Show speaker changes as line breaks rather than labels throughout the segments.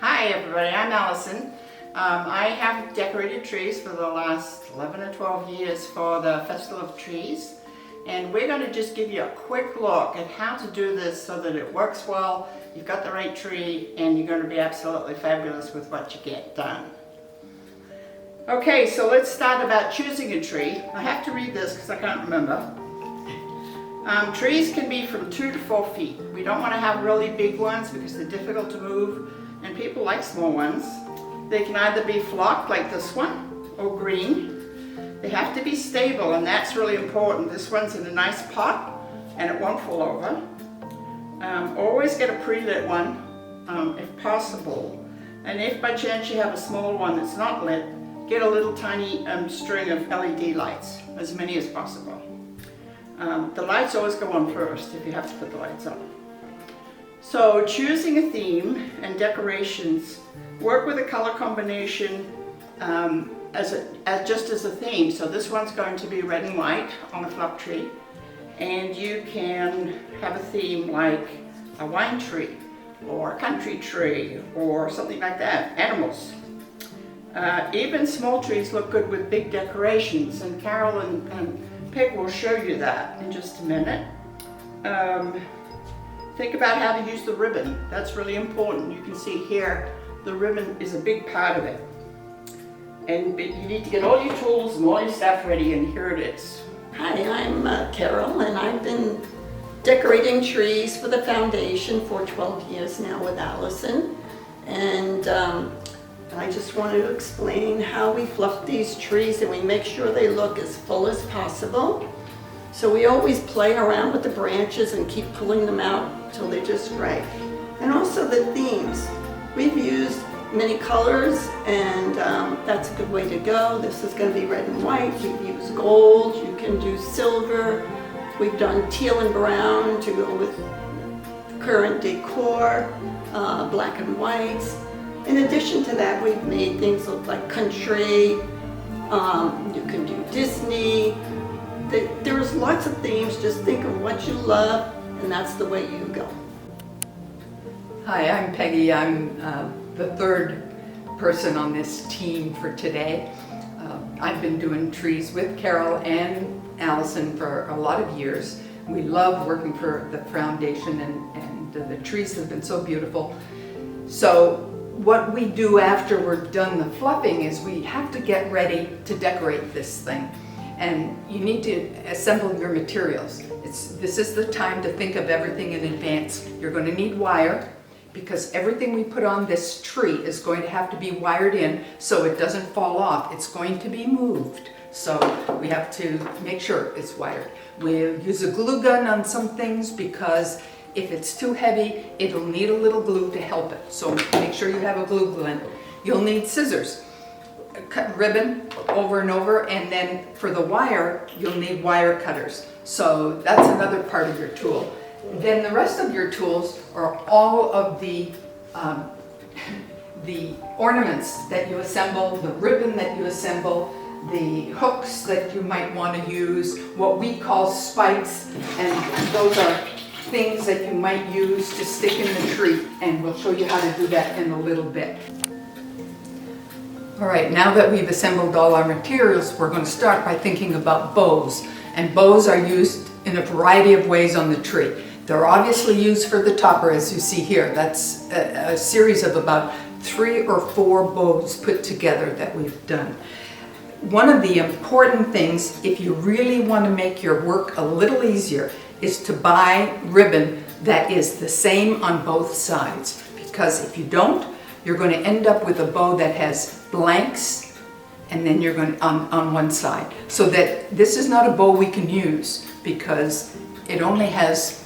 Hi everybody, I'm Allison. I have decorated trees for the last 11 or 12 years for the Festival of Trees, and we're going to just give you a quick look at how to do this so that it works well, you've got the right tree, and you're going to be absolutely fabulous with what you get done. Okay, so let's start about choosing a tree. I have to read this because I can't remember. Trees can be from 2 to 4 feet. We don't want to have really big ones because they're difficult to move, and people like small ones. They can either be flocked like this one or green. They have to be stable, and that's really important. This one's in a nice pot and it won't fall over. Always get a pre-lit one if possible, and if by chance you have a small one that's not lit, get a little tiny string of LED lights, as many as possible. The lights always go on first if you have to put the lights on. So choosing a theme and decorations, work with a color combination just as a theme. So this one's going to be red and white on a fluff tree, and you can have a theme like a wine tree or a country tree or something like that, animals. Even small trees look good with big decorations, and Carol and Peg will show you that in just a minute. Think about how to use the ribbon. That's really important. You can see here the ribbon is a big part of it. And you need to get all your tools and all your stuff ready, and here it is.
Hi, I'm Carol, and I've been decorating trees for the foundation for 12 years now with Allison. And I just wanted to explain how we fluff these trees and we make sure they look as full as possible. So we always play around with the branches and keep pulling them out until they're just right. And also the themes. We've used many colors, and that's a good way to go. This is going to be red and white. We've used gold. You can do silver. We've done teal and brown to go with current decor, black and whites. In addition to that, we've made things look like country. You can do Disney. There's lots of themes. Just think of what you love, and that's the way you go.
Hi, I'm Peggy. I'm the third person on this team for today. I've been doing trees with Carol and Allison for a lot of years. We love working for the foundation, and the trees have been so beautiful. So what we do after we're done the fluffing is we have to get ready to decorate this thing. And you need to assemble your materials. This is the time to think of everything in advance. You're going to need wire, because everything we put on this tree is going to have to be wired in so it doesn't fall off. It's going to be moved, so we have to make sure it's wired. We'll use a glue gun on some things because if it's too heavy, it'll need a little glue to help it. So make sure you have a glue gun. You'll need scissors. Cut ribbon over and over, and then for the wire you'll need wire cutters. So that's another part of your tool. Then the rest of your tools are all of the ornaments that you assemble, the ribbon that you assemble, the hooks that you might want to use, what we call spikes, and those are things that you might use to stick in the tree, and we'll show you how to do that in a little bit. All right, now that we've assembled all our materials, we're going to start by thinking about bows. And bows are used in a variety of ways on the tree. They're obviously used for the topper, as you see here. That's a series of about 3 or 4 bows put together that we've done. One of the important things, if you really want to make your work a little easier, is to buy ribbon that is the same on both sides. Because if you don't, you're going to end up with a bow that has blanks, and then you're going to, on one side. So that this is not a bow we can use because it only has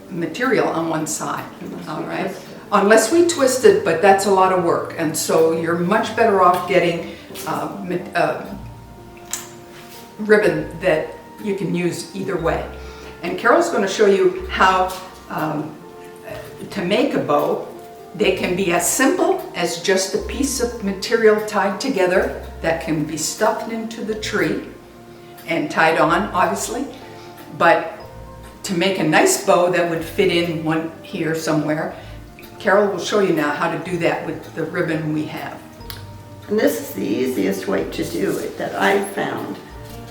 material on one side. All right, unless we twist it, but that's a lot of work, and so you're much better off getting ribbon that you can use either way. And Carol's going to show you how to make a bow. They can be as simple as just a piece of material tied together that can be stuffed into the tree and tied on, obviously. But to make a nice bow that would fit in one here somewhere, Carol will show you now how to do that with the ribbon we have.
And this is the easiest way to do it that I've found.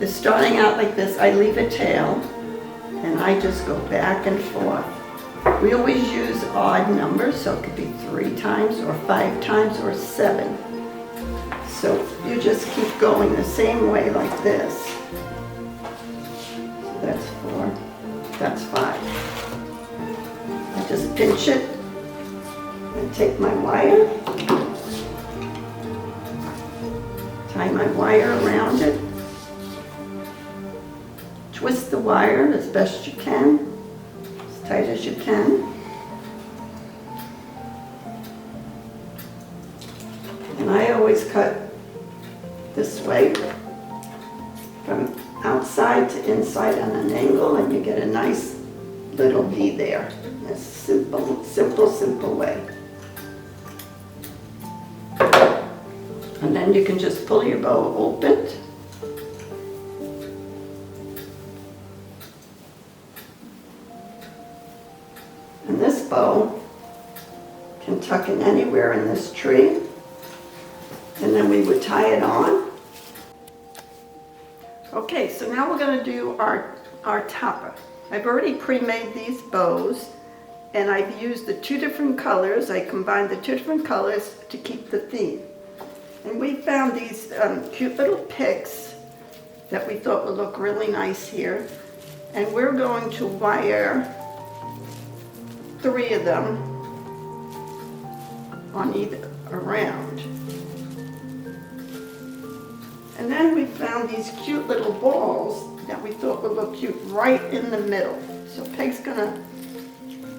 Is starting out like this, I leave a tail and I just go back and forth. We always use odd numbers, so it could be 3 times or 5 times or 7. So you just keep going the same way like this. So that's 4, that's 5. I just pinch it and take my wire, tie my wire around it, twist the wire as best you can, as tight as you can. And I always cut this way from outside to inside on an angle, and you get a nice little V there. A simple, simple, simple way. And then you can just pull your bow open. And this bow can tuck in anywhere in this tree. And then we would tie it on. Okay, so now we're going to do our topper. I've already pre-made these bows, and I've used the 2 different colors. I combined the 2 different colors to keep the theme. And we found these cute little picks that we thought would look really nice here. And we're going to wire 3 of them on either around. And then we found these cute little balls that we thought would look cute right in the middle. So Peg's gonna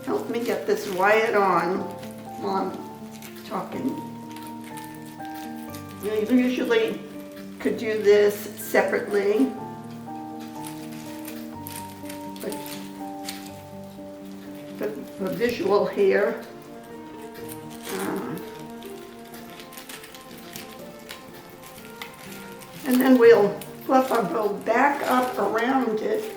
help me get this wired on while I'm talking. You usually could do this separately, but for visual here, and then we'll fluff our bow back up around it.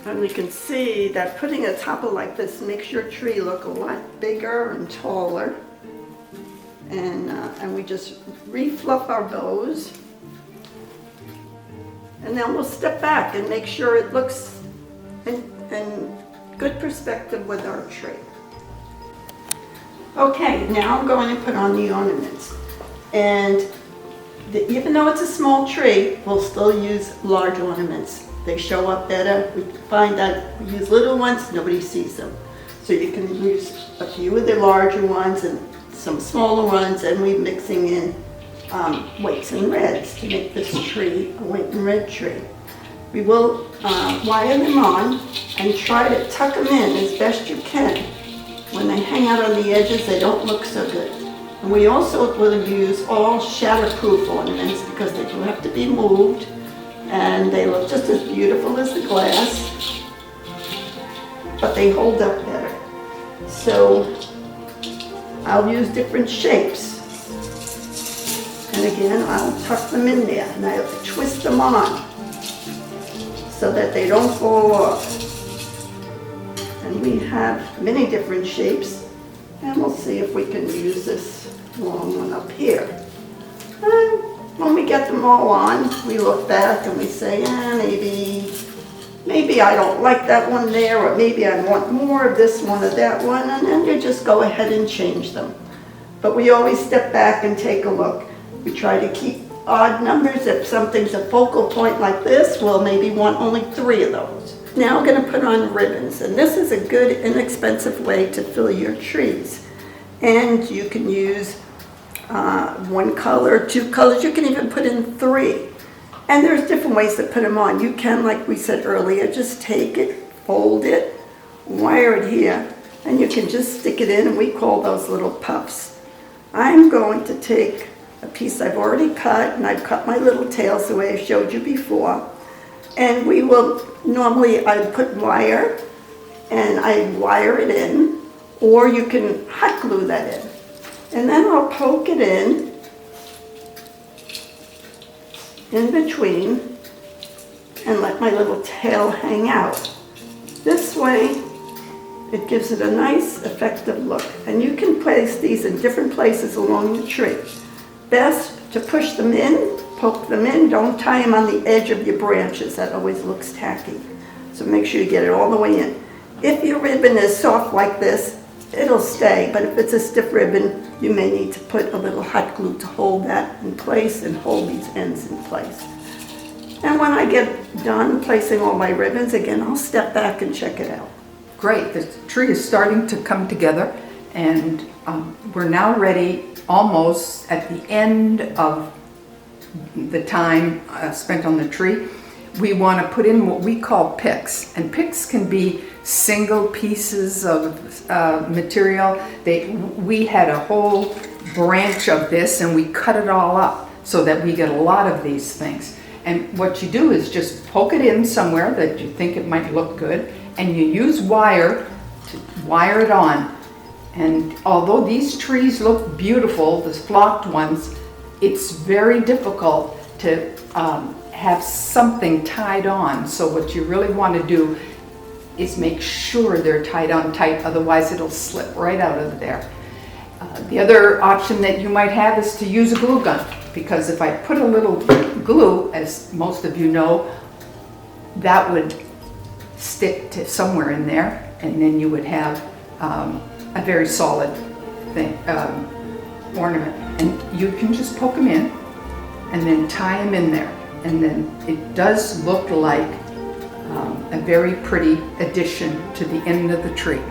And we can see that putting a topper like this makes your tree look a lot bigger and taller. And we just re-fluff our bows. And then we'll step back and make sure it looks in good perspective with our tree. Okay, now I'm going to put on the ornaments. And even though it's a small tree, we'll still use large ornaments. They show up better. We find that we use little ones, nobody sees them. So you can use a few of the larger ones and some smaller ones, and we're mixing in whites and reds to make this tree a white and red tree. We will wire them on and try to tuck them in as best you can. When they hang out on the edges, they don't look so good. And we also will use all shatterproof ornaments because they do have to be moved, and they look just as beautiful as the glass, but they hold up better. So I'll use different shapes. And again, I'll tuck them in there and I'll twist them on so that they don't fall off. And we have many different shapes, and we'll see if we can use this long one up here. And when we get them all on, we look back and we say, maybe I don't like that one there, or maybe I want more of this one or that one, and then you just go ahead and change them. But we always step back and take a look. We try to keep odd numbers. If something's a focal point like this, we'll maybe want only 3 of those. Now we're going to put on ribbons, and this is a good, inexpensive way to fill your trees. And you can use 1 color, 2 colors, you can even put in 3. And there's different ways to put them on. You can, like we said earlier, just take it, fold it, wire it here, and you can just stick it in, and we call those little puffs. I'm going to take a piece I've already cut, and I've cut my little tails the way I showed you before. And we will, normally I put wire, and I wire it in, or you can hot glue that in. And then I'll poke it in between, and let my little tail hang out. This way, It gives it a nice, effective look. And you can place these in different places along the tree. Best to push them in, poke them in, don't tie them on the edge of your branches. That always looks tacky. So make sure you get it all the way in. If your ribbon is soft like this, it'll stay, but if it's a stiff ribbon, you may need to put a little hot glue to hold that in place and hold these ends in place. And when I get done placing all my ribbons, again, I'll step back and check it out.
Great, the tree is starting to come together, and we're now ready, almost at the end of the time spent on the tree. We want to put in what we call picks, and picks can be single pieces of material. We had a whole branch of this and we cut it all up so that we get a lot of these things. And what you do is just poke it in somewhere that you think it might look good, and you use wire to wire it on. And although these trees look beautiful, the flocked ones, it's very difficult to have something tied on. So what you really want to do is make sure they're tied on tight, otherwise it'll slip right out of there. The other option that you might have is to use a glue gun, because if I put a little glue, as most of you know, that would stick to somewhere in there, and then you would have a very solid thing, ornament. And you can just poke them in and then tie them in there, and then it does look like a very pretty addition to the end of the tree.